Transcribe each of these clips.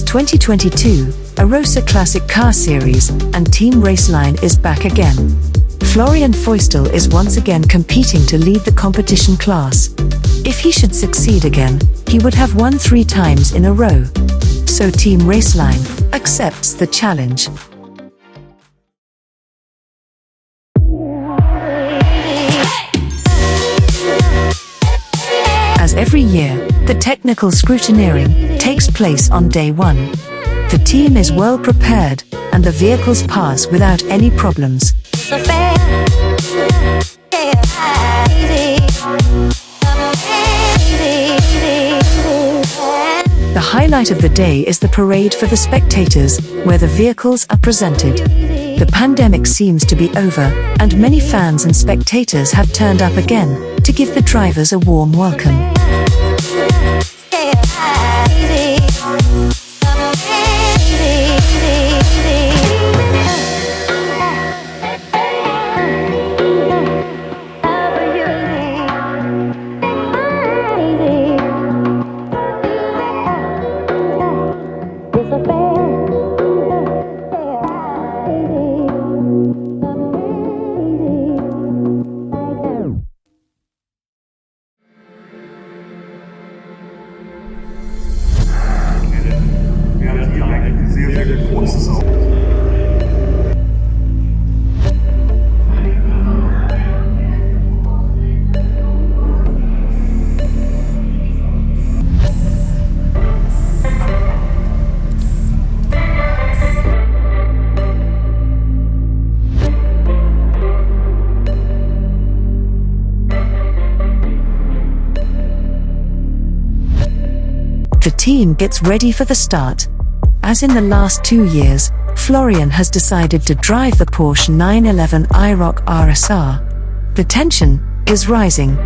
2022 Arosa Classic Car Series and Team Raceline is back again. Florian Feustel is once again competing to lead the competition class. If he should succeed again, he would have won 3 times in a row. So Team Raceline accepts the challenge. As every year, the technical scrutineering takes place on day 1. The team is well prepared, and the vehicles pass without any problems. The highlight of the day is the parade for the spectators, where the vehicles are presented. The pandemic seems to be over, and many fans and spectators have turned up again to give the drivers a warm welcome. The team gets ready for the start. As in the last 2 years, Florian has decided to drive the Porsche 911 IROC RSR. The tension is rising.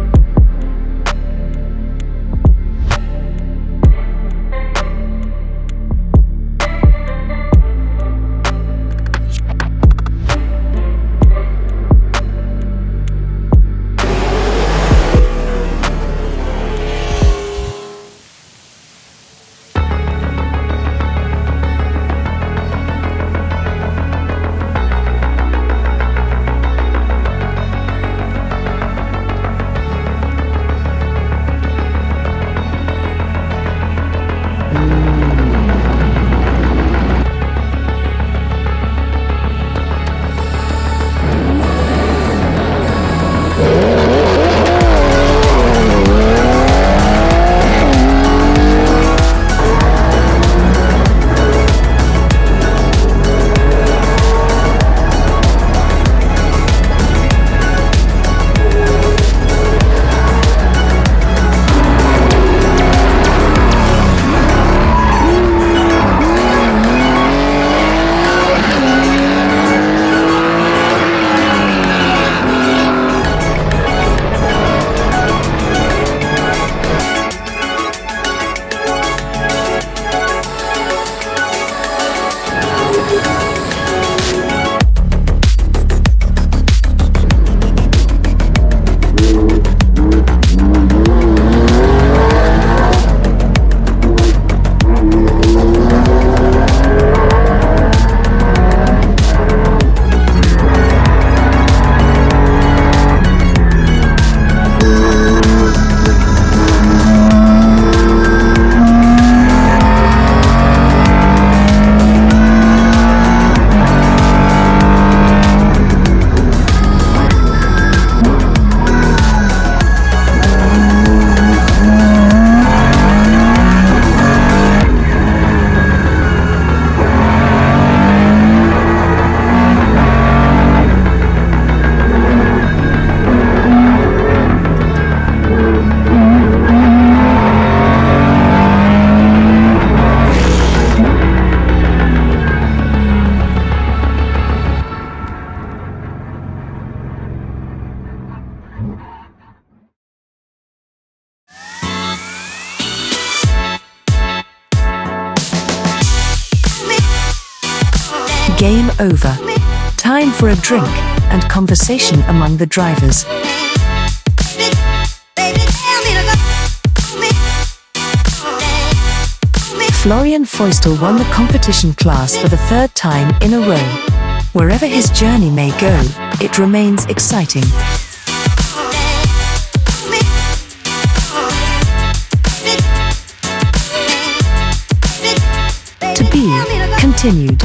Game over. Time for a drink and conversation among the drivers. Florian Feustel won the competition class for the third time in a row. Wherever his journey may go, it remains exciting. To be continued.